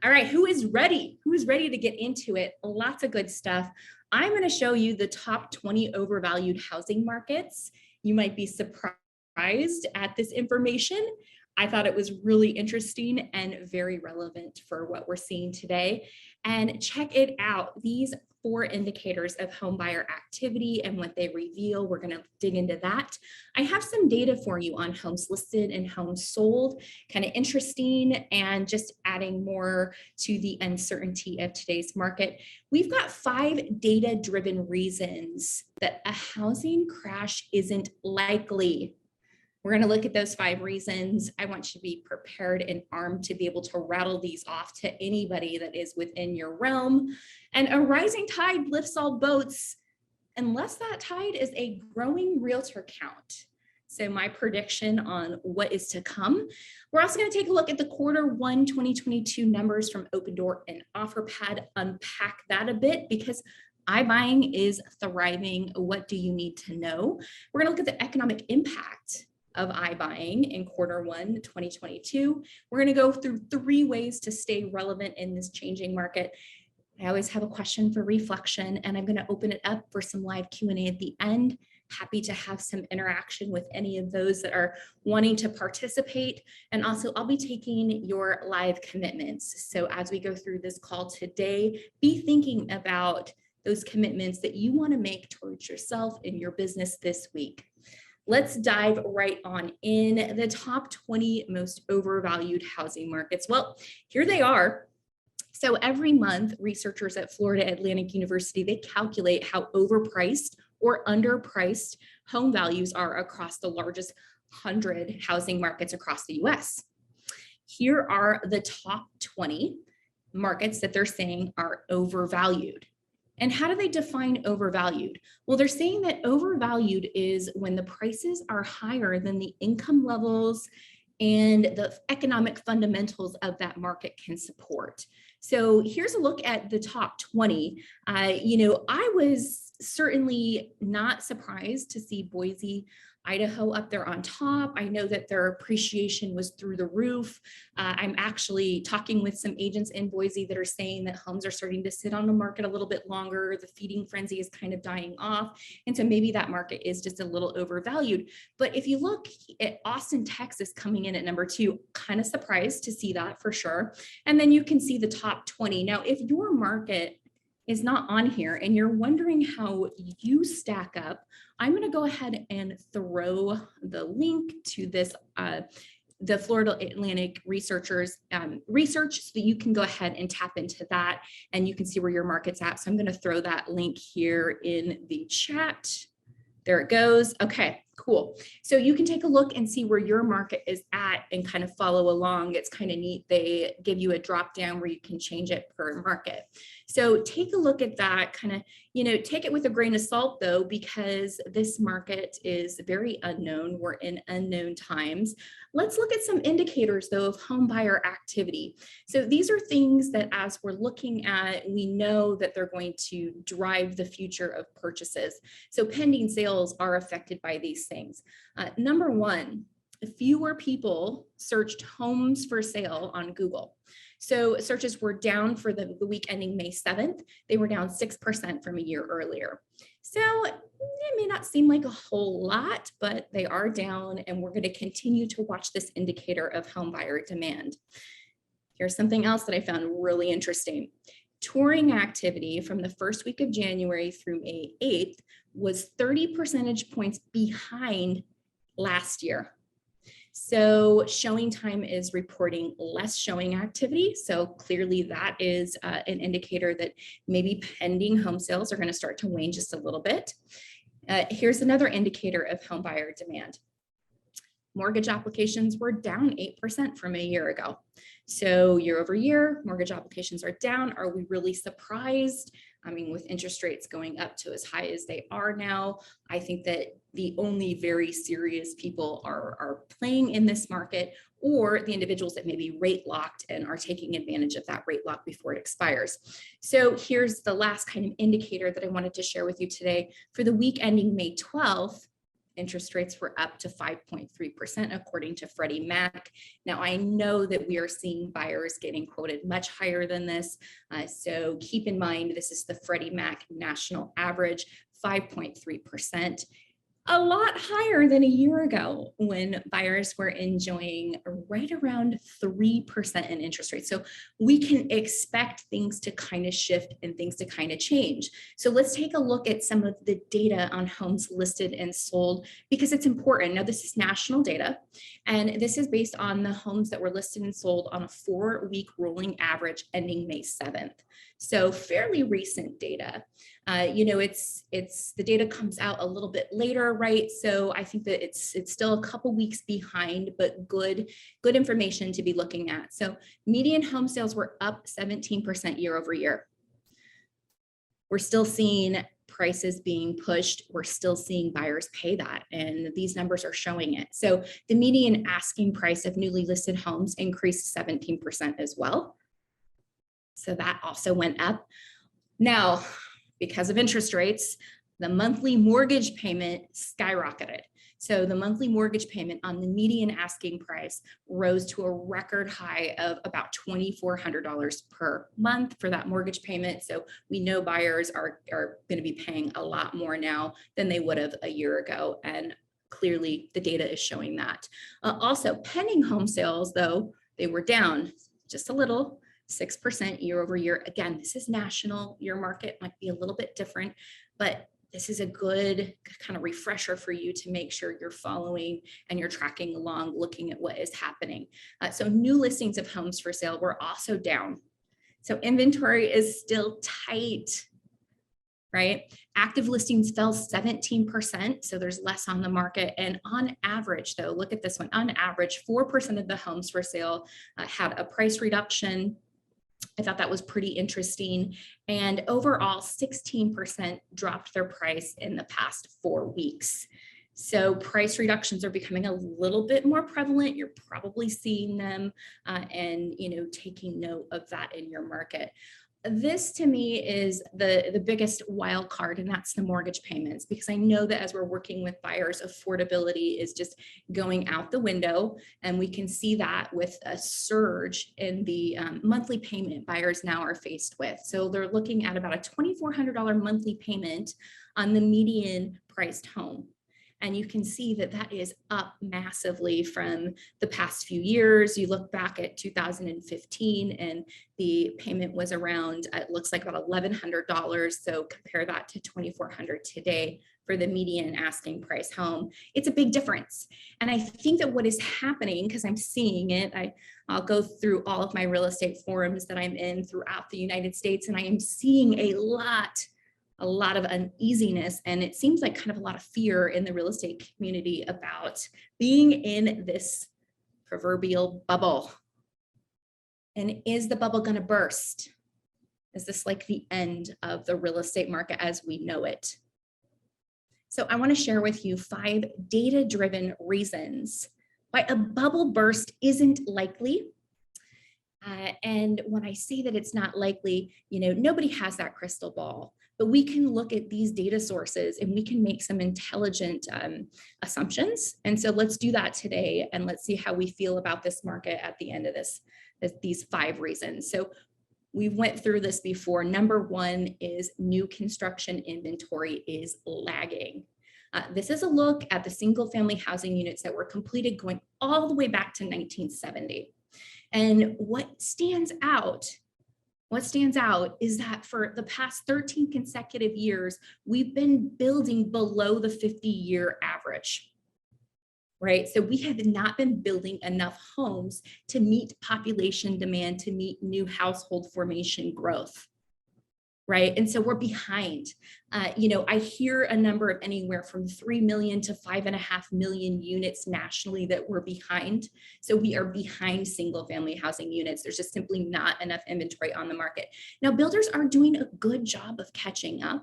All right, who is ready? Who is ready to get into it? Lots of good stuff. I'm going to show you the top 20 overvalued housing markets. You might be surprised at this information. I thought it was really interesting and very relevant for what we're seeing today. And check it out. These 4 indicators of home buyer activity and what they reveal. We're going to dig into that. I have some data for you on homes listed and homes sold, kind of interesting and just adding more to the uncertainty of today's market. We've got 5 data-driven reasons that a housing crash isn't likely. We're going to look at those 5 reasons. I want you to be prepared and armed to be able to rattle these off to anybody that is within your realm. And a rising tide lifts all boats, unless that tide is a growing realtor count. So my prediction on what is to come. We're also going to take a look at the Q1 2022 numbers from Opendoor and OfferPad, unpack that a bit because iBuying is thriving. What do you need to know? We're going to look at the economic impact of iBuying in Q1 2022. We're going to go through 3 ways to stay relevant in this changing market. I always have a question for reflection, and I'm going to open it up for some live Q&A at the end. Happy to have some interaction with any of those that are wanting to participate. And also, I'll be taking your live commitments. So as we go through this call today, be thinking about those commitments that you want to make towards yourself and your business this week. Let's dive right on in. The top 20 most overvalued housing markets. Well, here they are. So every month, researchers at Florida Atlantic University, they calculate how overpriced or underpriced home values are across the largest 100 housing markets across the US. Here are the top 20 markets that they're saying are overvalued. And how do they define overvalued? Well, they're saying that overvalued is when the prices are higher than the income levels and the economic fundamentals of that market can support. So here's a look at the top 20. I was certainly not surprised to see Boise, Idaho up there on top. I know that their appreciation was through the roof. I'm actually talking with some agents in Boise that are saying that homes are starting to sit on the market a little bit longer. The feeding frenzy is kind of dying off. And so maybe that market is just a little overvalued. But if you look at Austin, Texas coming in at number 2, kind of surprised to see that for sure. And then you can see the top 20. Now, if your market is not on here and you're wondering how you stack up, I'm going to go ahead and throw the link to this, the Florida Atlantic researchers research, so that you can go ahead and tap into that and you can see where your market's at. So I'm going to throw that link here in the chat. There it goes. Okay, cool. So you can take a look and see where your market is at and kind of follow along. It's kind of neat. They give you a drop down where you can change it per market. So take a look at that, kind of, take it with a grain of salt though, because this market is very unknown. We're in unknown times. Let's look at some indicators though of home buyer activity. So these are things that as we're looking at, we know that they're going to drive the future of purchases. So pending sales are affected by these things. Number 1, fewer people searched homes for sale on Google. So searches were down for the week ending May 7th. They were down 6% from a year earlier. So it may not seem like a whole lot, but they are down, and we're going to continue to watch this indicator of home buyer demand. Here's something else that I found really interesting. Touring activity from the first week of January through May 8th was 30 percentage points behind last year. So showing time is reporting less showing activity. So clearly that is an indicator that maybe pending home sales are going to start to wane just a little bit. Here's another indicator of home buyer demand. Mortgage applications were down 8% from a year ago. So year over year, mortgage applications are down. Are we really surprised? I mean, with interest rates going up to as high as they are now, I think that the only very serious people are playing in this market, or the individuals that may be rate locked and are taking advantage of that rate lock before it expires. So here's the last kind of indicator that I wanted to share with you today. For the week ending May 12th, Interest rates were up to 5.3% according to Freddie Mac. Now, I know that we are seeing buyers getting quoted much higher than this. So keep in mind, this is the Freddie Mac national average, 5.3%. A lot higher than a year ago when buyers were enjoying right around 3% in interest rates. So we can expect things to kind of shift and things to kind of change. So let's take a look at some of the data on homes listed and sold because it's important. Now, this is national data, and this is based on the homes that were listed and sold on a 4-week rolling average ending May 7th. So fairly recent data. It's the data comes out a little bit later, right? So I think that it's still a couple weeks behind, but good information to be looking at. So median home sales were up 17% year over year. We're still seeing prices being pushed. We're still seeing buyers pay that, and these numbers are showing it. So the median asking price of newly listed homes increased 17% as well. So that also went up. Now, because of interest rates, the monthly mortgage payment skyrocketed. So the monthly mortgage payment on the median asking price rose to a record high of about $2,400 per month for that mortgage payment. So we know buyers are going to be paying a lot more now than they would have a year ago. And clearly the data is showing that. Also, pending home sales, though, they were down just a little. 6% year over year. Again, this is national. Your market might be a little bit different, but this is a good kind of refresher for you to make sure you're following and you're tracking along, looking at what is happening. So new listings of homes for sale were also down. So inventory is still tight, right? Active listings fell 17%, so there's less on the market. And on average, though, look at this one. On average, 4% of the homes for sale had a price reduction. I thought that was pretty interesting. And overall, 16% dropped their price in the past 4 weeks. So price reductions are becoming a little bit more prevalent. You're probably seeing them and taking note of that in your market. This to me is the biggest wild card, and that's the mortgage payments, because I know that as we're working with buyers, affordability is just going out the window. And we can see that with a surge in the monthly payment buyers now are faced with. So they're looking at about a $2,400 monthly payment on the median priced home. And you can see that that is up massively from the past few years. You look back at 2015 and the payment was around, it looks like about $1,100. So compare that to $2,400 today for the median asking price home. It's a big difference. And I think that what is happening, because I'm seeing it, I'll go through all of my real estate forums that I'm in throughout the United States, and I am seeing a lot of uneasiness, and it seems like kind of a lot of fear in the real estate community about being in this proverbial bubble. And is the bubble going to burst? Is this like the end of the real estate market as we know it? So I want to share with you 5 data-driven reasons why a bubble burst isn't likely. And when I say that it's not likely, nobody has that crystal ball. But we can look at these data sources and we can make some intelligent assumptions. And so let's do that today, and let's see how we feel about this market at the end of these 5 reasons. So we went through this before. Number 1 is new construction inventory is lagging. This is a look at the single family housing units that were completed going all the way back to 1970. And what stands out is that for the past 13 consecutive years, we've been building below the 50-year average, right? So we have not been building enough homes to meet population demand, to meet new household formation growth, right? And so we're behind. I hear a number of anywhere from 3 million to 5.5 million units nationally that we're behind. So we are behind single family housing units. There's just simply not enough inventory on the market. Now, builders are doing a good job of catching up.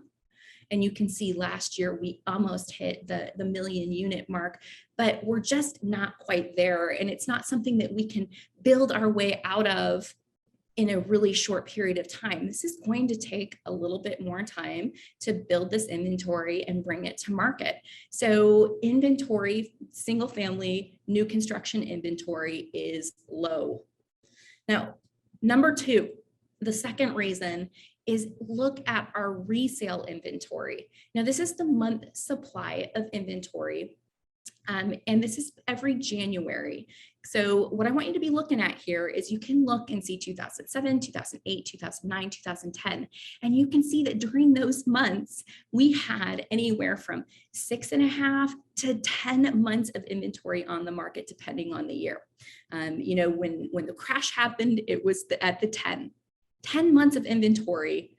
And you can see last year we almost hit the million unit mark, but we're just not quite there. And it's not something that we can build our way out of in a really short period of time. This is going to take a little bit more time to build this inventory and bring it to market. So inventory, single family, new construction inventory is low. Now, number two, the second reason is look at our resale inventory. Now, this is the month supply of inventory. And this is every January. So what I want you to be looking at here is you can look and see 2007, 2008, 2009, 2010, and you can see that during those months, we had anywhere from 6.5 to 10 months of inventory on the market, depending on the year. You know, when the crash happened, it was at the 10 months of inventory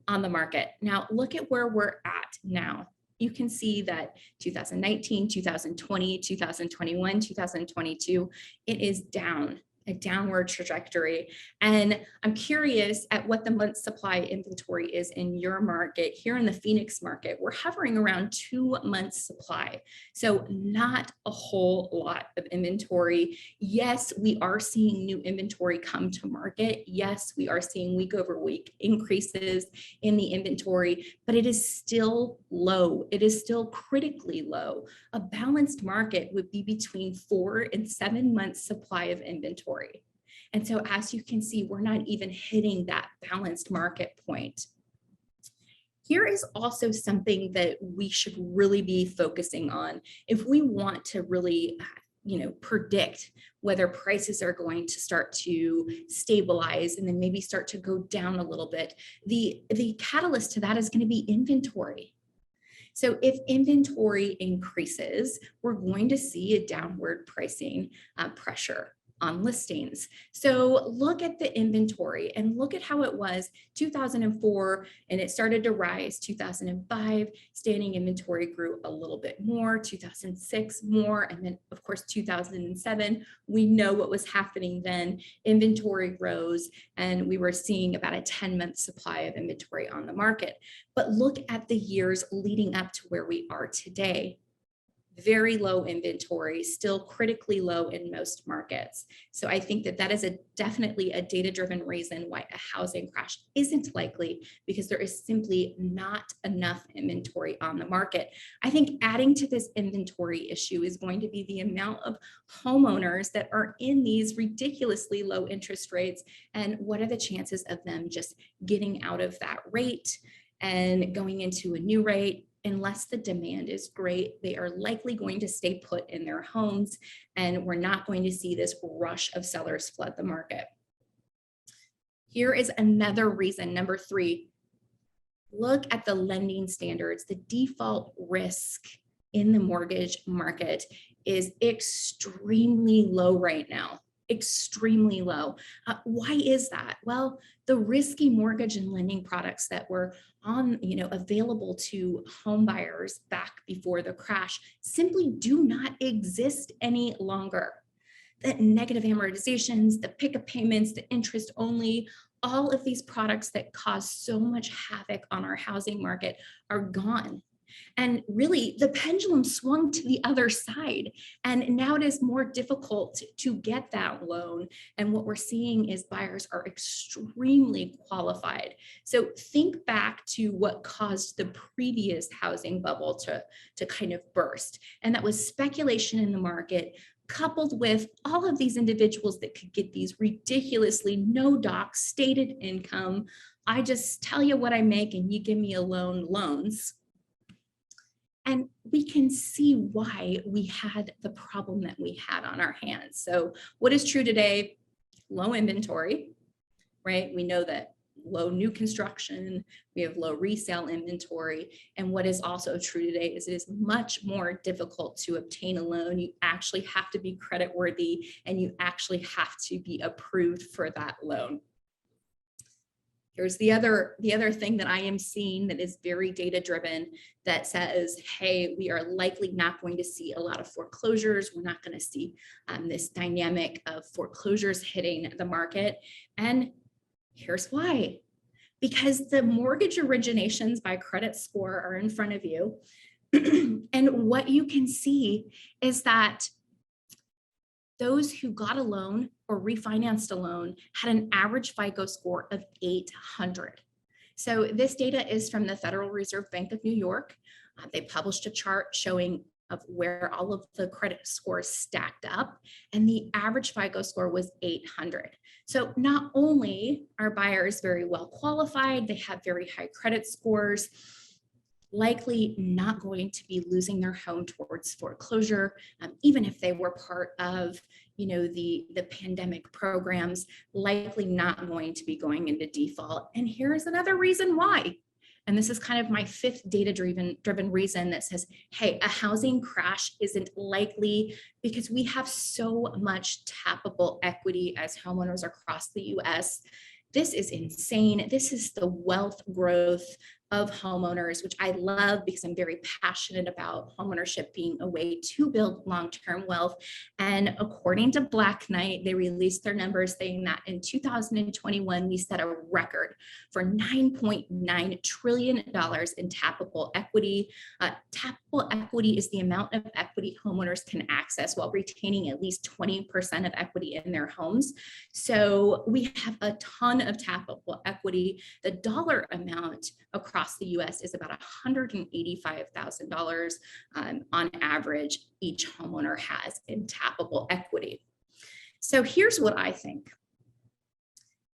on the market. Now, look at where we're at now. You can see that 2019, 2020, 2021, 2022, it is down, a downward trajectory. And I'm curious at what the month supply inventory is in your market. Here in the Phoenix market, we're hovering around 2 months supply. So not a whole lot of inventory. Yes, we are seeing new inventory come to market. Yes, we are seeing week over week increases in the inventory, but it is still low. It is still critically low. A balanced market would be between 4 and 7 months supply of inventory. And so as you can see, we're not even hitting that balanced market point. Here is also something that we should really be focusing on if we want to really predict whether prices are going to start to stabilize and then maybe start to go down a little bit. The catalyst to that is going to be inventory. So if inventory increases, we're going to see a downward pricing pressure on listings. So look at the inventory and look at how it was 2004 and it started to rise. 2005, standing inventory grew a little bit more, 2006 more, and then of course 2007, we know what was happening then. Inventory rose and we were seeing about a 10-month supply of inventory on the market. But look at the years leading up to where we are today. Very low inventory, still critically low in most markets. So I think that is definitely a data-driven reason why a housing crash isn't likely, because there is simply not enough inventory on the market. I think adding to this inventory issue is going to be the amount of homeowners that are in these ridiculously low interest rates, and what are the chances of them just getting out of that rate and going into a new rate. Unless the demand is great, they are likely going to stay put in their homes, and we're not going to see this rush of sellers flood the market. Here is another reason, number 3. Look at the lending standards. The default risk in the mortgage market is extremely low right now. Extremely low. Why is that? Well, the risky mortgage and lending products that were available to home buyers back before the crash simply do not exist any longer. The negative amortizations, the pickup payments, the interest only, all of these products that cause so much havoc on our housing market are gone. And really, the pendulum swung to the other side. And now it is more difficult to get that loan. And what we're seeing is buyers are extremely qualified. So think back to what caused the previous housing bubble to kind of burst. And that was speculation in the market, coupled with all of these individuals that could get these ridiculously no doc stated income. I just tell you what I make and you give me a loans. And we can see why we had the problem that we had on our hands. So what is true today? Low inventory, right? We know that low new construction, we have low resale inventory. And what is also true today is it is much more difficult to obtain a loan. You actually have to be credit worthy and you actually have to be approved for that loan. Here's the other thing that I am seeing that is very data driven that says, hey, we are likely not going to see a lot of foreclosures. We're not going to see this dynamic of foreclosures hitting the market. And here's why. Because the mortgage originations by credit score are in front of you. And what you can see is that those who got a loan or refinanced a loan had an average FICO score of 800. So this data is from the Federal Reserve Bank of New York. They published a chart showing of where all of the credit scores stacked up, and the average FICO score was 800. So not only are buyers very well qualified, they have very high credit scores, likely not going to be losing their home towards foreclosure, even if they were part of the pandemic programs, likely not going to be going into default. And here's another reason why. And this is kind of my fifth data-driven reason that says, hey, a housing crash isn't likely because we have so much tappable equity as homeowners across the US. This is insane. This is the wealth growth of homeowners, which I love because I'm very passionate about homeownership being a way to build long-term wealth. And according to Black Knight, they released their numbers saying that in 2021, we set a record for $9.9 trillion in tappable equity. Tappable equity is the amount of equity homeowners can access while retaining at least 20% of equity in their homes. So we have a ton of tappable equity. The dollar amount across the US is about $185,000 on average each homeowner has in tappable equity. So here's what I think,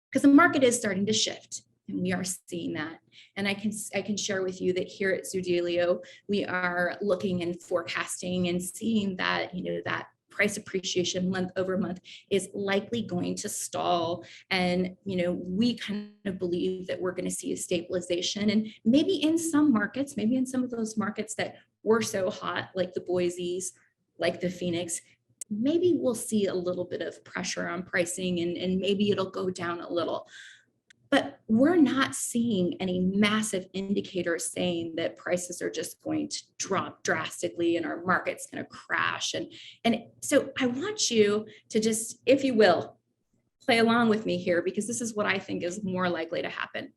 because the market is starting to shift and we are seeing that. And I can share with you that here at Zoodealio, we are looking and forecasting and seeing that, that price appreciation month over month is likely going to stall. And, we kind of believe that we're going to see a stabilization. And maybe in some markets, maybe in some of those markets that were so hot, like the Boise's, like the Phoenix, maybe we'll see a little bit of pressure on pricing and maybe it'll go down a little. But we're not seeing any massive indicators saying that prices are just going to drop drastically and our market's going to crash. And so I want you to just, if you will, play along with me here, because this is what I think is more likely to happen.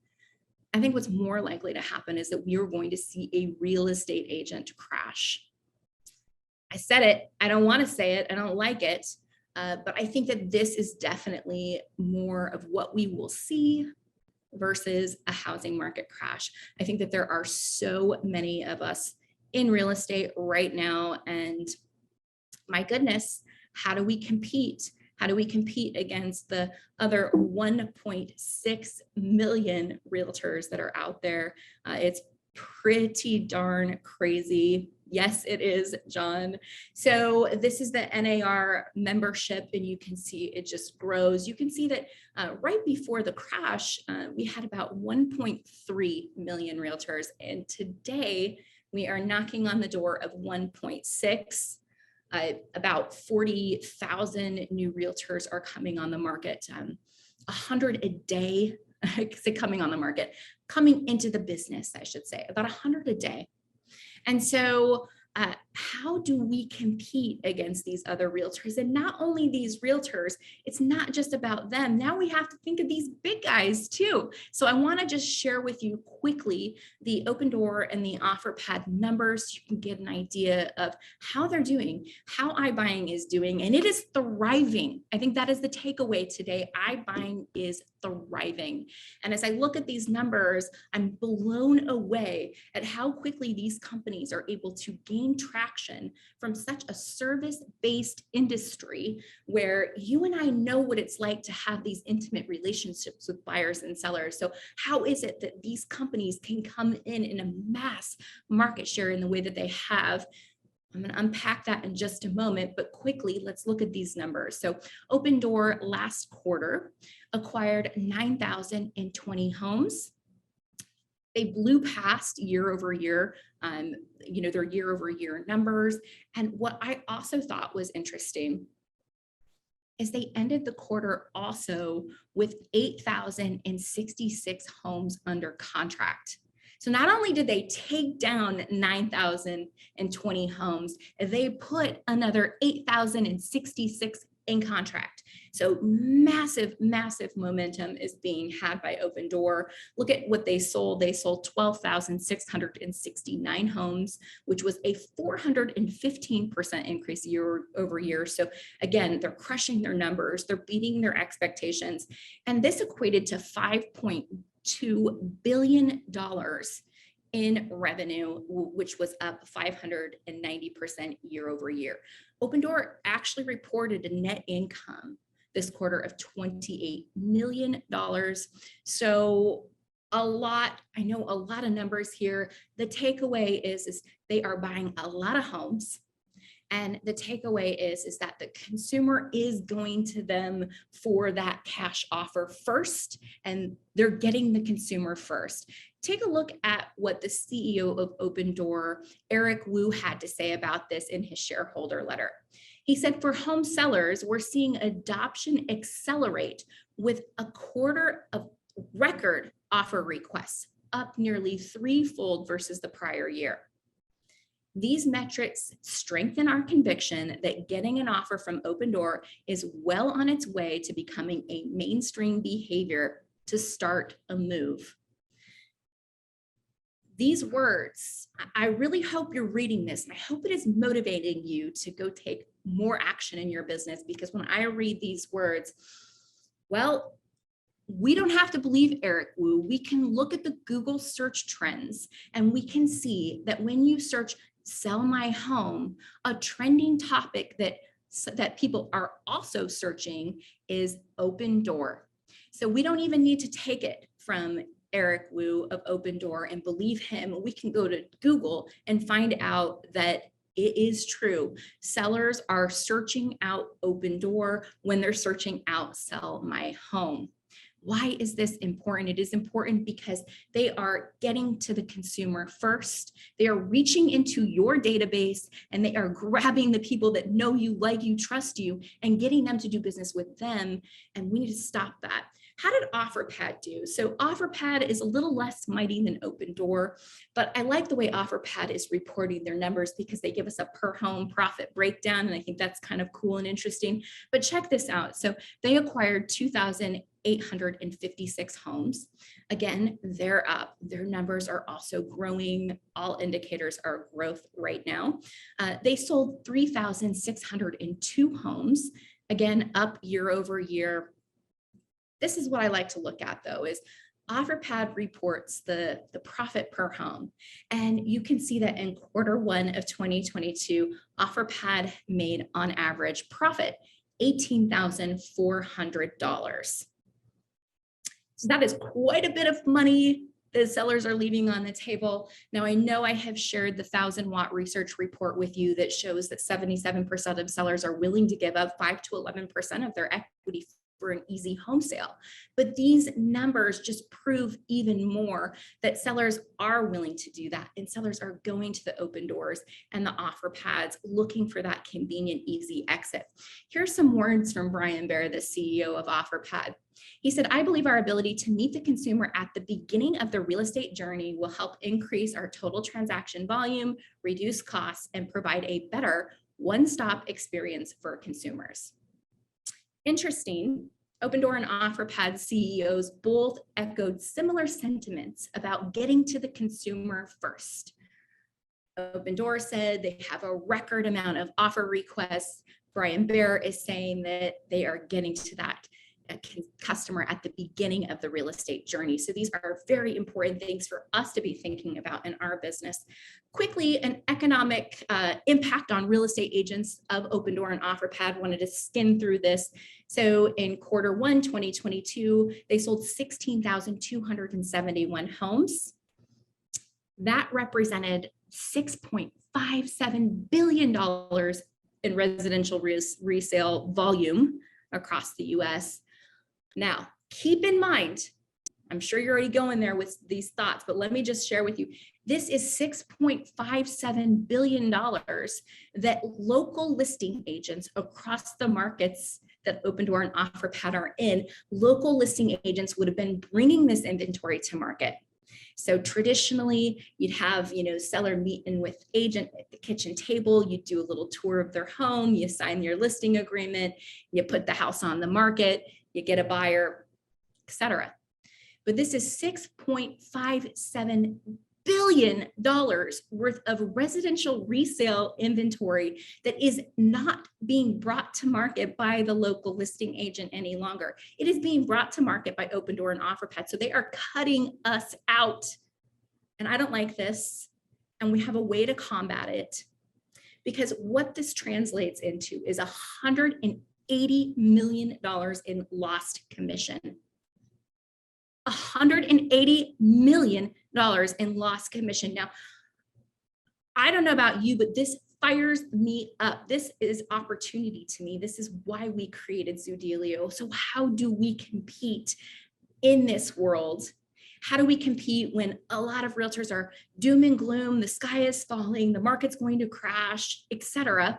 I think what's more likely to happen is that we are going to see a real estate agent crash. I said it, I don't want to say it, I don't like it, but I think that this is definitely more of what we will see versus a housing market crash. I think that there are so many of us in real estate right now, and my goodness, how do we compete? How do we compete against the other 1.6 million realtors that are out there? It's pretty darn crazy. Yes, it is, John. So this is the NAR membership, and you can see it just grows. You can see that right before the crash, we had about 1.3 million realtors, and today we are knocking on the door of 1.6. About 40,000 new realtors are coming on the market, 100 a day. I say coming on the market, coming into the business, I should say, about 100 a day. And so how do we compete against these other realtors? And not only these realtors, it's not just about them. Now we have to think of these big guys too. So I want to just share with you quickly the Open Door and the OfferPad numbers. You can get an idea of how they're doing, how iBuying is doing, and it is thriving. I think that is the takeaway today. iBuying is thriving. And as I look at these numbers, I'm blown away at how quickly these companies are able to gain traction from such a service-based industry where you and I know what it's like to have these intimate relationships with buyers and sellers. So how is it that these companies can come in a mass market share in the way that they have? I'm going to unpack that in just a moment, but quickly, let's look at these numbers. So Open Door last quarter acquired 9,020 homes. They blew past year over year, their year over year numbers. And what I also thought was interesting is they ended the quarter also with 8,066 homes under contract. So not only did they take down 9,020 homes, they put another 8,066 in contract. So massive, massive momentum is being had by Open Door. Look at what they sold. They sold 12,669 homes, which was a 415% increase year over year. So again, they're crushing their numbers. They're beating their expectations. And this equated to $5.2 billion in revenue, which was up 590% year over year. Open Door actually reported a net income this quarter of $28 million. So a lot of numbers here. The takeaway is they are buying a lot of homes. And the takeaway is that the consumer is going to them for that cash offer first, and they're getting the consumer first. Take a look at what the CEO of Open Door, Eric Wu, had to say about this in his shareholder letter. He said, for home sellers, we're seeing adoption accelerate with a quarter of record offer requests, up nearly threefold versus the prior year. These metrics strengthen our conviction that getting an offer from Open Door is well on its way to becoming a mainstream behavior to start a move. These words, I really hope you're reading this, and I hope it is motivating you to go take more action in your business, because when I read these words, well, we don't have to believe Eric Wu. We can look at the Google search trends, and we can see that when you search sell my home, a trending topic that people are also searching is Open Door. So we don't even need to take it from Eric Wu of Open Door and believe him. We can go to Google and find out that it is true. Sellers are searching out Open Door when they're searching out sell my home. Why is this important? It is important because they are getting to the consumer first. They are reaching into your database, and they are grabbing the people that know you, like you, trust you, and getting them to do business with them. And we need to stop that. How did OfferPad do? So OfferPad is a little less mighty than Open Door, but I like the way OfferPad is reporting their numbers because they give us a per home profit breakdown, and I think that's kind of cool and interesting. But check this out. So they acquired 2,856 homes. Again, they're up. Their numbers are also growing. All indicators are growth right now. They sold 3,602 homes. Again, up year over year. This is what I like to look at, though, is OfferPad reports the profit per home. And you can see that in quarter one of 2022, OfferPad made on average profit $18,400. So that is quite a bit of money the sellers are leaving on the table. Now, I know I have shared the 1,000-watt research report with you that shows that 77% of sellers are willing to give up 5 to 11% of their equity for an easy home sale. But these numbers just prove even more that sellers are willing to do that, and sellers are going to the Open Doors and the OfferPads looking for that convenient, easy exit. Here's some words from Brian Baer, the CEO of OfferPad. He said, I believe our ability to meet the consumer at the beginning of the real estate journey will help increase our total transaction volume, reduce costs, and provide a better one-stop experience for consumers. Interesting, Open Door and OfferPad CEOs both echoed similar sentiments about getting to the consumer first. Open Door said they have a record amount of offer requests. Brian Baer is saying that they are getting to that customer at the beginning of the real estate journey. So these are very important things for us to be thinking about in our business. Quickly, an economic impact on real estate agents of Open Door and OfferPad. Wanted to skim through this. So in quarter one, 2022, they sold 16,271 homes. That represented $6.57 billion in residential resale volume across the US. Now, keep in mind, I'm sure you're already going there with these thoughts, but let me just share with you. This is $6.57 billion that local listing agents across the markets that Open Door and OfferPad are in, local listing agents would have been bringing this inventory to market. So traditionally, you'd have, seller meeting with agent at the kitchen table. You do a little tour of their home. You sign your listing agreement. You put the house on the market. You get a buyer, etc. But this is $6.57 billion worth of residential resale inventory that is not being brought to market by the local listing agent any longer. It is being brought to market by Opendoor and OfferPad. So they are cutting us out. And I don't like this. And we have a way to combat it, because what this translates into is $180 million in lost commission. $180 million in lost commission. Now, I don't know about you, but this fires me up. This is opportunity to me. This is why we created Zoodealio. So how do we compete in this world? How do we compete when a lot of realtors are doom and gloom, the sky is falling, the market's going to crash, etc.?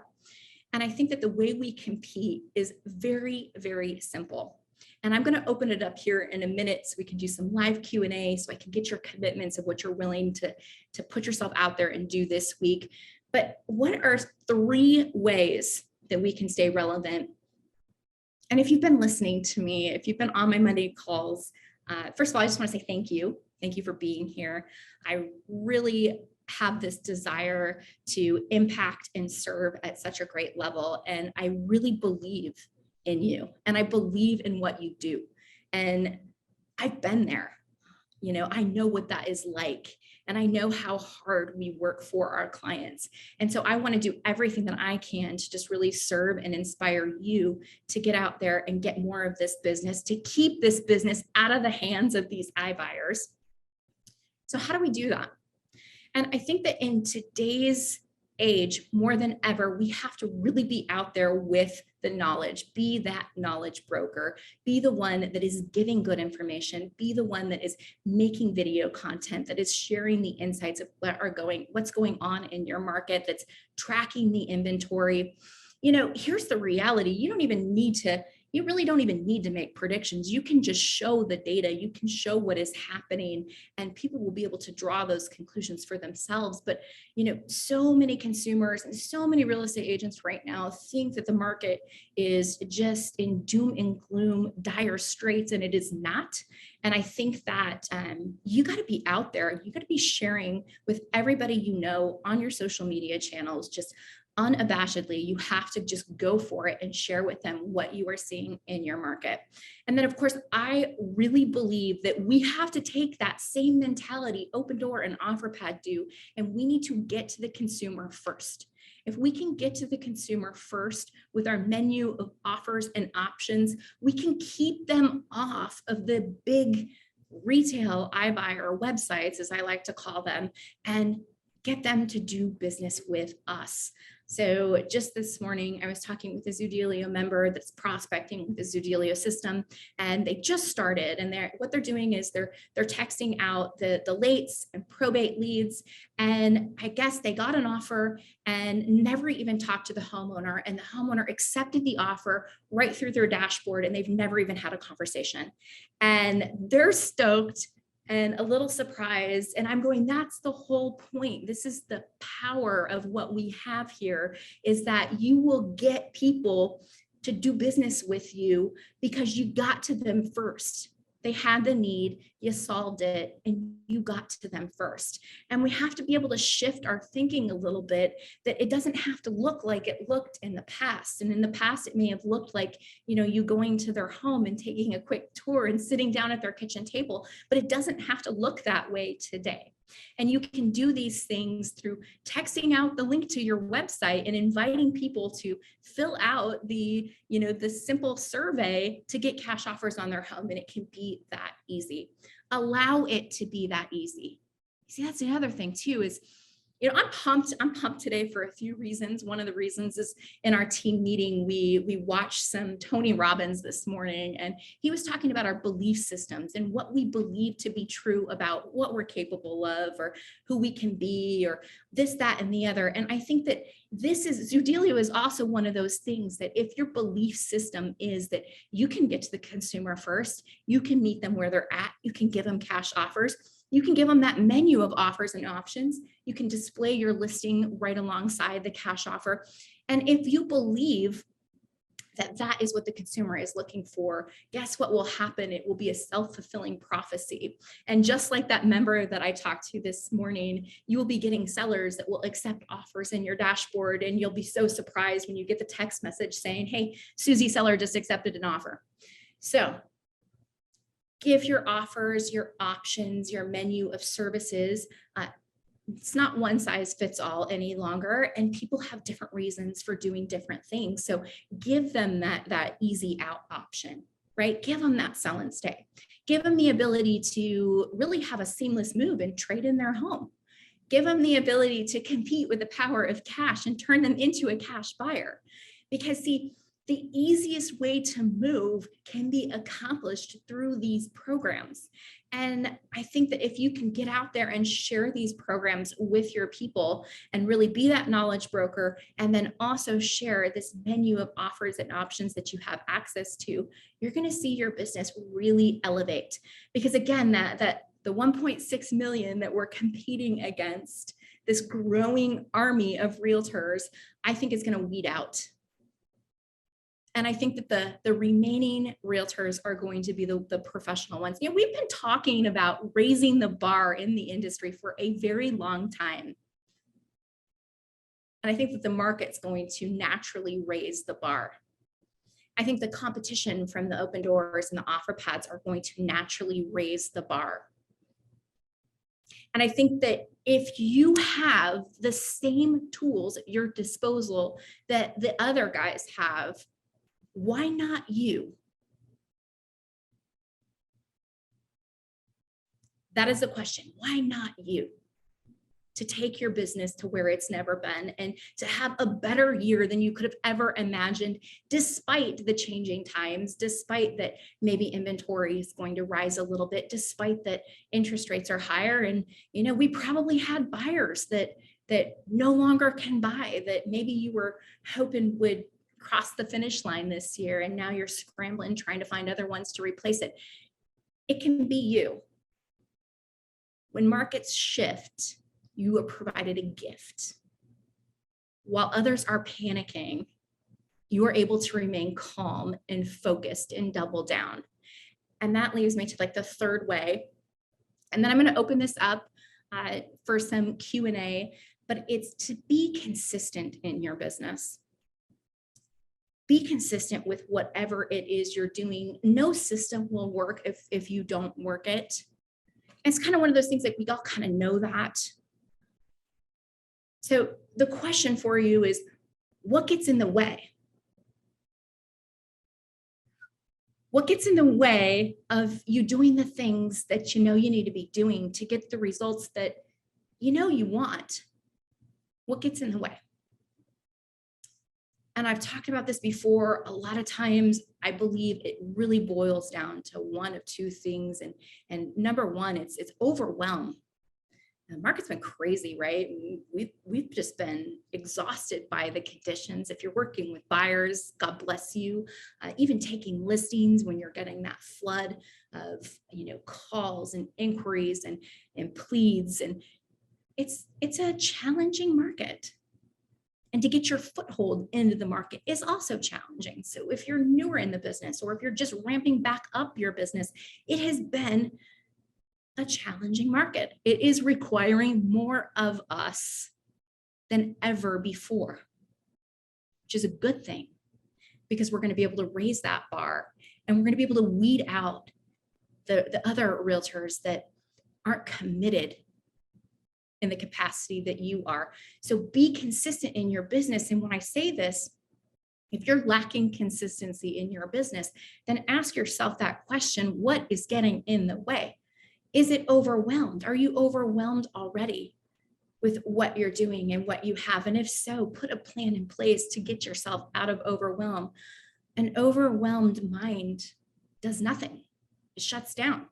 And I think that the way we compete is very, very simple. And I'm going to open it up here in a minute so we can do some live Q&A, so I can get your commitments of what you're willing to put yourself out there and do this week. But what are 3 ways that we can stay relevant? And if you've been listening to me, if you've been on my Monday calls, first of all, I just want to say thank you. Thank you for being here. I really have this desire to impact and serve at such a great level. And I really believe in you, and I believe in what you do. And I've been there. I know what that is like, and I know how hard we work for our clients. And so I want to do everything that I can to just really serve and inspire you to get out there and get more of this business, to keep this business out of the hands of these iBuyers. So how do we do that? And I think that in today's age, more than ever, we have to really be out there with the knowledge, be that knowledge broker, be the one that is giving good information, be the one that is making video content, that is sharing the insights of what's going on in your market, that's tracking the inventory. Here's the reality. You really don't even need to make predictions. You can just show the data. You can show what is happening, and people will be able to draw those conclusions for themselves. But, so many consumers and so many real estate agents right now think that the market is just in doom and gloom, dire straits, and it is not. And I think that you got to be out there. You got to be sharing with everybody on your social media channels, just unabashedly. You have to just go for it and share with them what you are seeing in your market. And then, of course, I really believe that we have to take that same mentality Opendoor and OfferPad do, and we need to get to the consumer first. If we can get to the consumer first with our menu of offers and options, we can keep them off of the big retail iBuyer websites, as I like to call them, and get them to do business with us. So just this morning, I was talking with a Zoodealio member that's prospecting with the Zoodealio system, and they just started. And what they're doing is they're texting out the lates and probate leads. And I guess they got an offer and never even talked to the homeowner. And the homeowner accepted the offer right through their dashboard, and they've never even had a conversation. And they're stoked and a little surprised. And I'm going, that's the whole point. This is the power of what we have here, is that you will get people to do business with you because you got to them first. They had the need, you solved it, and you got to them first. And we have to be able to shift our thinking a little bit, that it doesn't have to look like it looked in the past. And in the past, it may have looked like, you going to their home and taking a quick tour and sitting down at their kitchen table, but it doesn't have to look that way today. And you can do these things through texting out the link to your website and inviting people to fill out the simple survey to get cash offers on their home. And it can be that easy. Allow it to be that easy. See, that's the other thing too, is I'm pumped today for a few reasons. One of the reasons is in our team meeting, we watched some Tony Robbins this morning, and he was talking about our belief systems and what we believe to be true about what we're capable of, or who we can be, or this, that, and the other. And I think that Zoodealio is also one of those things that if your belief system is that you can get to the consumer first, you can meet them where they're at, you can give them cash offers, You can give them that menu of offers and options. You can display your listing right alongside the cash offer. And if you believe that that is what the consumer is looking for, guess what will happen? It will be a self-fulfilling prophecy. And just like that member that I talked to this morning, you will be getting sellers that will accept offers in your dashboard, and you'll be so surprised when you get the text message saying, hey, Susie seller just accepted an offer. So give your offers, your options, your menu of services. It's not one size fits all any longer, and people have different reasons for doing different things. So give them that easy out option, right? Give them that sell and stay. Give them the ability to really have a seamless move and trade in their home. Give them the ability to compete with the power of cash and turn them into a cash buyer. Because see, the easiest way to move can be accomplished through these programs. And I think that if you can get out there and share these programs with your people and really be that knowledge broker, and then also share this menu of offers and options that you have access to, you're going to see your business really elevate. Because again, that the 1.6 million that we're competing against, this growing army of realtors, I think is going to weed out. And I think that the remaining realtors are going to be the professional ones. You know, we've been talking about raising the bar in the industry for a very long time. And I think that the market's going to naturally raise the bar. I think the competition from the open doors and the offer pads are going to naturally raise the bar. And I think that if you have the same tools at your disposal that the other guys have, why not you? That is the question. Why not you? To take your business to where it's never been and to have a better year than you could have ever imagined, despite the changing times, despite that maybe inventory is going to rise a little bit, despite that interest rates are higher. And, you know, we probably had buyers that no longer can buy, that maybe you were hoping would cross the finish line this year, and now you're scrambling trying to find other ones to replace it. It can be you. When markets shift, you are provided a gift. While others are panicking, you are able to remain calm and focused and double down. And that leaves me to like the third way. And then I'm going to open this up for some Q&A, but it's to be consistent in your business. Be consistent with whatever it is you're doing. No system will work if you don't work it. It's kind of one of those things like we all kind of know that. So the question for you is, what gets in the way? What gets in the way of you doing the things that you know you need to be doing to get the results that you know you want? What gets in the way? And I've talked about this before. A lot of times, I believe it really boils down to one of two things. And number one, it's overwhelm. The market's been crazy, right? We've just been exhausted by the conditions. If you're working with buyers, God bless you. Even taking listings when you're getting that flood of calls and inquiries and pleads, and it's a challenging market. And to get your foothold into the market is also challenging. So if you're newer in the business, or if you're just ramping back up your business, it has been a challenging market. It is requiring more of us than ever before, which is a good thing, because we're going to be able to raise that bar, and we're going to be able to weed out the other realtors that aren't committed in the capacity that you are. So be consistent in your business. And when I say this, if you're lacking consistency in your business, then ask yourself that question: what is getting in the way? Is it overwhelmed? Are you overwhelmed already with what you're doing and what you have? And if so, put a plan in place to get yourself out of overwhelm. An overwhelmed mind does nothing. It shuts down.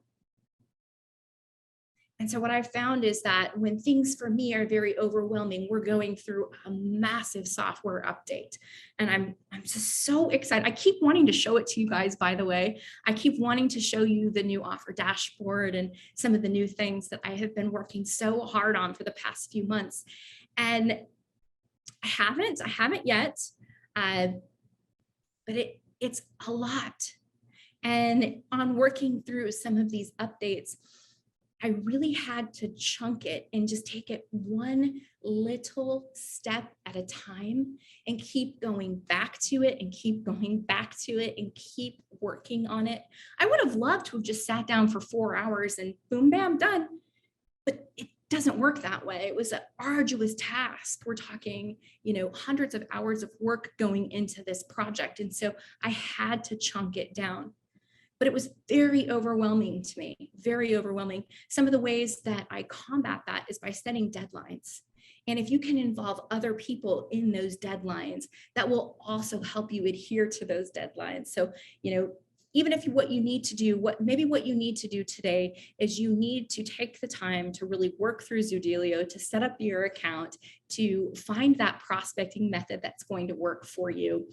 And so what I've found is that when things for me are very overwhelming, we're going through a massive software update. And I'm just so excited. I keep wanting to show it to you guys, by the way. I keep wanting to show you the new offer dashboard and some of the new things that I have been working so hard on for the past few months. And I haven't yet, but it's a lot. And on working through some of these updates, I really had to chunk it and just take it one little step at a time and keep going back to it and keep going back to it and keep working on it. I would have loved to have just sat down for 4 hours and boom, bam, done. But it doesn't work that way. It was an arduous task. We're talking, hundreds of hours of work going into this project. And so I had to chunk it down. But it was very overwhelming to me, very overwhelming. Some of the ways that I combat that is by setting deadlines. And if you can involve other people in those deadlines, that will also help you adhere to those deadlines. So, even if what you need to do, what you need to do today is you need to take the time to really work through Zoodealio, to set up your account, to find that prospecting method that's going to work for you.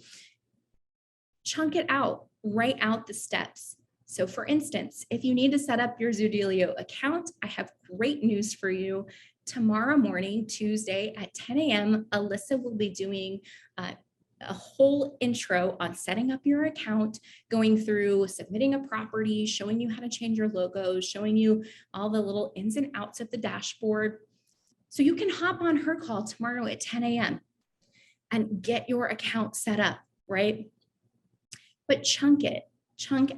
Chunk it out, write out the steps. So for instance, if you need to set up your Zoodealio account, I have great news for you. Tomorrow morning, Tuesday at 10 a.m., Alyssa will be doing a whole intro on setting up your account, going through submitting a property, showing you how to change your logos, showing you all the little ins and outs of the dashboard. So you can hop on her call tomorrow at 10 a.m. and get your account set up, right? But chunk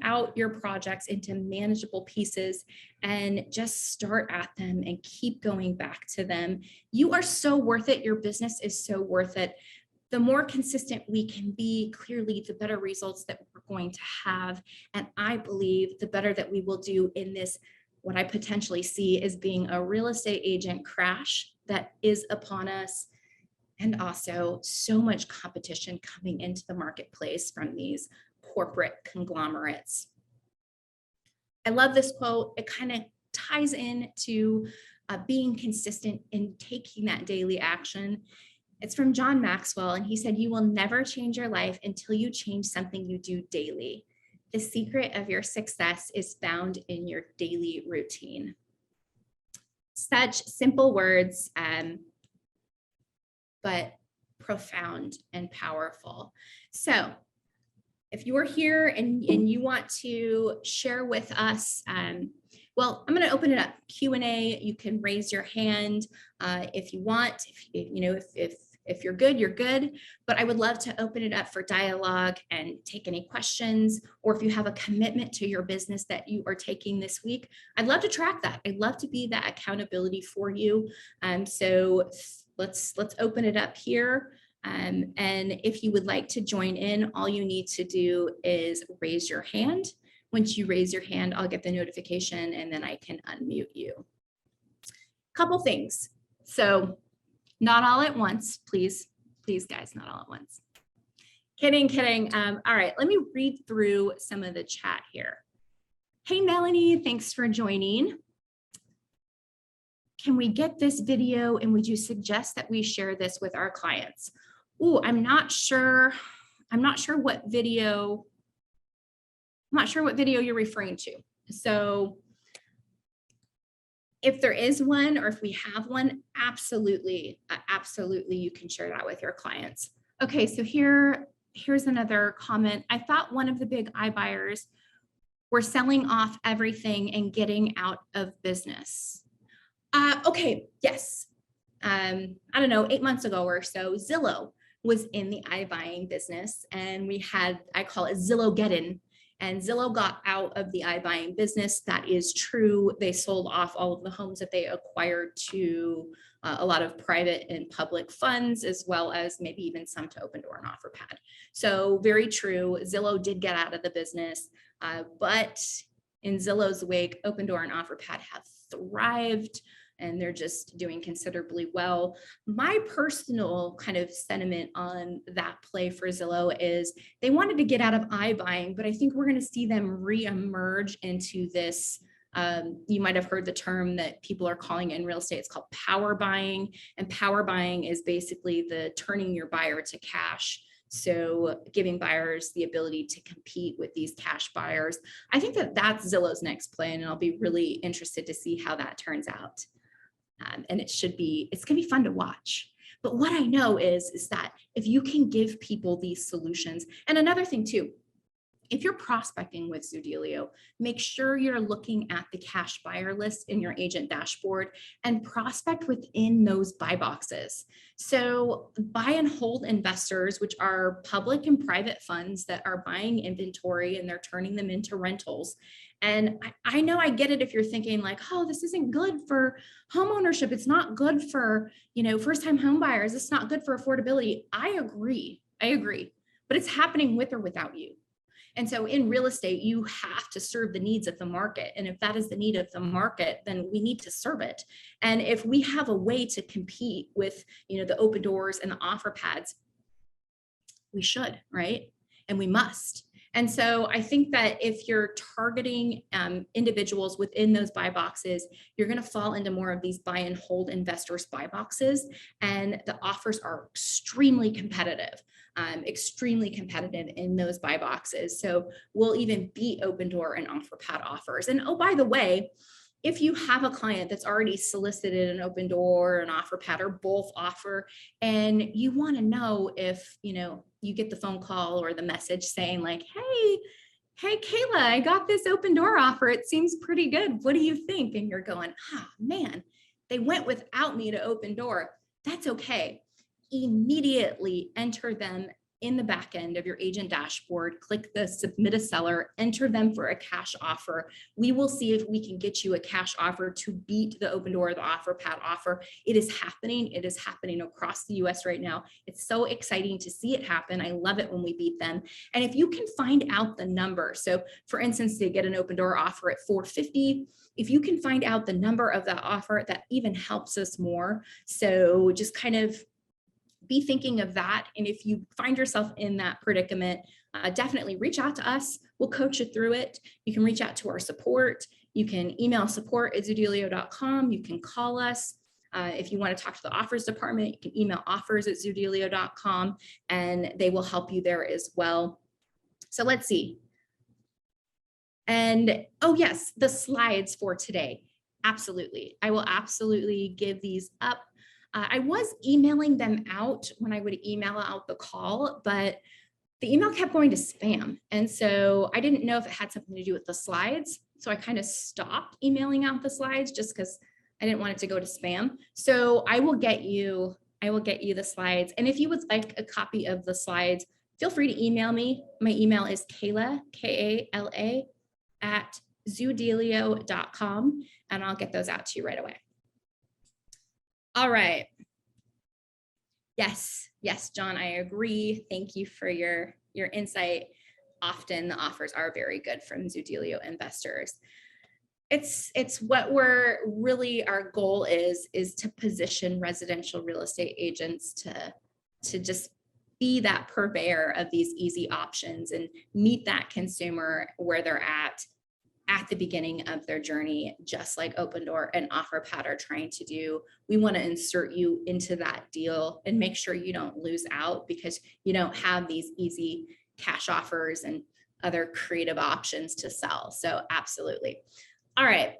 out your projects into manageable pieces and just start at them and keep going back to them. You are so worth it. Your business is so worth it. The more consistent we can be, clearly, the better results that we're going to have. And I believe the better that we will do in this, what I potentially see as being a real estate agent crash that is upon us. And also so much competition coming into the marketplace from these corporate conglomerates. I love this quote. It kind of ties into being consistent in taking that daily action. It's from John Maxwell, and he said, "You will never change your life until you change something you do daily. The secret of your success is found in your daily routine." Such simple words, but profound and powerful. So if you are here and you want to share with us, well, I'm going to open it up. Q&A. You can raise your hand if you want. If you're good, you're good. But I would love to open it up for dialogue and take any questions. Or if you have a commitment to your business that you are taking this week, I'd love to track that. I'd love to be that accountability for you. So let's open it up here. And if you would like to join in, all you need to do is raise your hand. Once you raise your hand, I'll get the notification and then I can unmute you. Couple things. So not all at once, please guys, not all at once. Kidding. All right, let me read through some of the chat here. Hey, Melanie, thanks for joining. Can we get this video and would you suggest that we share this with our clients? Oh, I'm not sure what video you're referring to. So if there is one or if we have one, absolutely, you can share that with your clients. Okay, so here's another comment. I thought one of the big iBuyers were selling off everything and getting out of business. Okay, yes. I don't know, 8 months ago or so, Zillow was in the iBuying business and I call it Zillow-geddon, and Zillow got out of the iBuying business. That is true. They sold off all of the homes that they acquired to a lot of private and public funds, as well as maybe even some to Opendoor and OfferPad. So very true. Zillow did get out of the business, but in Zillow's wake, Opendoor and OfferPad have thrived and they're just doing considerably well. My personal kind of sentiment on that play for Zillow is they wanted to get out of iBuying, but I think we're going to see them reemerge into this You might have heard the term that people are calling in real estate. It's called power buying. And power buying is basically the turning your buyer to cash. So giving buyers the ability to compete with these cash buyers. I think that that's Zillow's next plan, and I'll be really interested to see how that turns out. And it's going to be fun to watch. But what I know is that if you can give people these solutions, and another thing too, if you're prospecting with Zoodealio, make sure you're looking at the cash buyer list in your agent dashboard and prospect within those buy boxes. So buy and hold investors, which are public and private funds that are buying inventory and they're turning them into rentals. And I know I get it if you're thinking like, oh, this isn't good for home ownership. It's not good for, first-time home buyers. It's not good for affordability. I agree, but it's happening with or without you. And so in real estate, you have to serve the needs of the market. And if that is the need of the market, then we need to serve it. And if we have a way to compete with, the open doors and the offer pads, we should, right? And we must. And so I think that if you're targeting individuals within those buy boxes, you're going to fall into more of these buy and hold investors buy boxes. And the offers are extremely competitive in those buy boxes. So we'll even beat open door and offer pad offers. And oh, by the way, if you have a client that's already solicited an open door, an offer pad, or both offer, and you want to know if, you get the phone call or the message saying like, hey, Kayla, I got this open door offer. It seems pretty good. What do you think? And you're going, man, they went without me to open door. That's okay. Immediately enter them in the back end of your agent dashboard, click the submit a seller, enter them for a cash offer. We will see if we can get you a cash offer to beat the open door, the offer pad offer. It is happening. It is happening across the US right now. It's so exciting to see it happen. I love it when we beat them. And if you can find out the number, so for instance, they get an open door offer at 450. If you can find out the number of that offer, that even helps us more. So just kind of be thinking of that. And if you find yourself in that predicament, definitely reach out to us. We'll coach you through it. You can reach out to our support. You can email support@zoodealio.com. You can call us. If you want to talk to the offers department, you can email offers@zoodealio.com and they will help you there as well. So let's see. And oh yes, the slides for today. Absolutely. I will absolutely give these up. I was emailing them out when I would email out the call, but the email kept going to spam. And so I didn't know if it had something to do with the slides. So I kind of stopped emailing out the slides just because I didn't want it to go to spam. So I will get you the slides. And if you would like a copy of the slides, feel free to email me. My email is Kayla, K-A-L-A, @zoodealio.com, and I'll get those out to you right away. All right. Yes, John, I agree. Thank you for your insight. Often the offers are very good from Zoodealio investors. It's what we're really, our goal is to position residential real estate agents to just be that purveyor of these easy options and meet that consumer where they're at the beginning of their journey, just like Open Door and OfferPad are trying to do. We want to insert you into that deal and make sure you don't lose out because you don't have these easy cash offers and other creative options to sell. So absolutely. All right.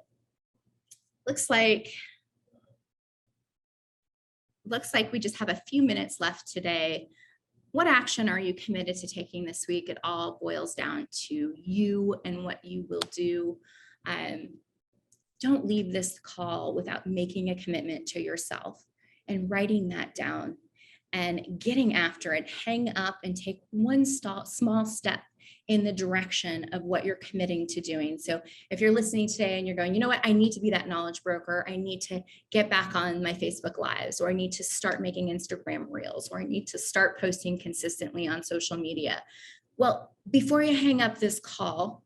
Looks like we just have a few minutes left today. What action are you committed to taking this week? It all boils down to you and what you will do. Don't leave this call without making a commitment to yourself and writing that down and getting after it. Hang up and take one small step in the direction of what you're committing to doing. So if you're listening today and you're going, you know what, I need to be that knowledge broker. I need to get back on my Facebook Lives, or I need to start making Instagram Reels, or I need to start posting consistently on social media. Well, before you hang up this call,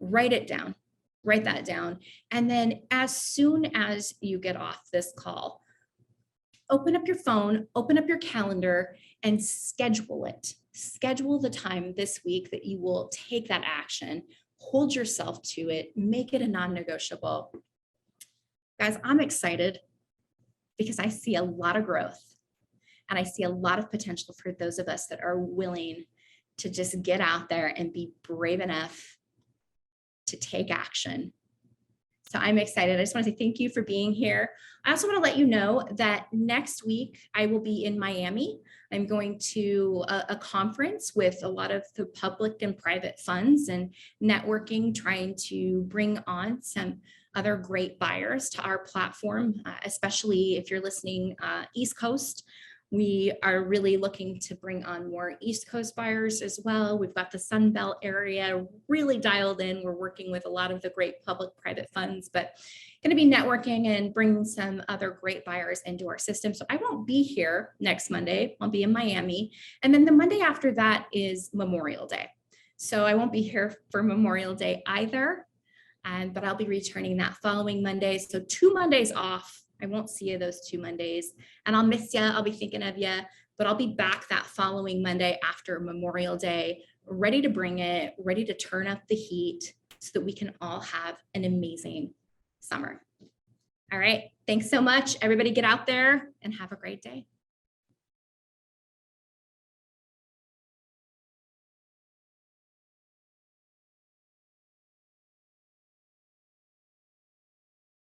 write it down, write that down. And then as soon as you get off this call, open up your phone, open up your calendar and schedule it. Schedule the time this week that you will take that action, hold yourself to it, make it a non-negotiable. Guys, I'm excited because I see a lot of growth and I see a lot of potential for those of us that are willing to just get out there and be brave enough to take action. So I'm excited. I just want to say thank you for being here. I also want to let you know that next week I will be in Miami. I'm going to a conference with a lot of the public and private funds and networking, trying to bring on some other great buyers to our platform, especially if you're listening East Coast. We are really looking to bring on more East Coast buyers as well. We've got the Sun Belt area really dialed in. We're working with a lot of the great public-private funds, but going to be networking and bringing some other great buyers into our system. So I won't be here next Monday. I'll be in Miami. And then the Monday after that is Memorial Day. So I won't be here for Memorial Day either, but I'll be returning that following Monday. So 2 Mondays off. I won't see you those 2 Mondays, and I'll miss you. I'll be thinking of you, but I'll be back that following Monday after Memorial Day, ready to bring it, ready to turn up the heat so that we can all have an amazing summer. All right. Thanks so much. Everybody get out there and have a great day.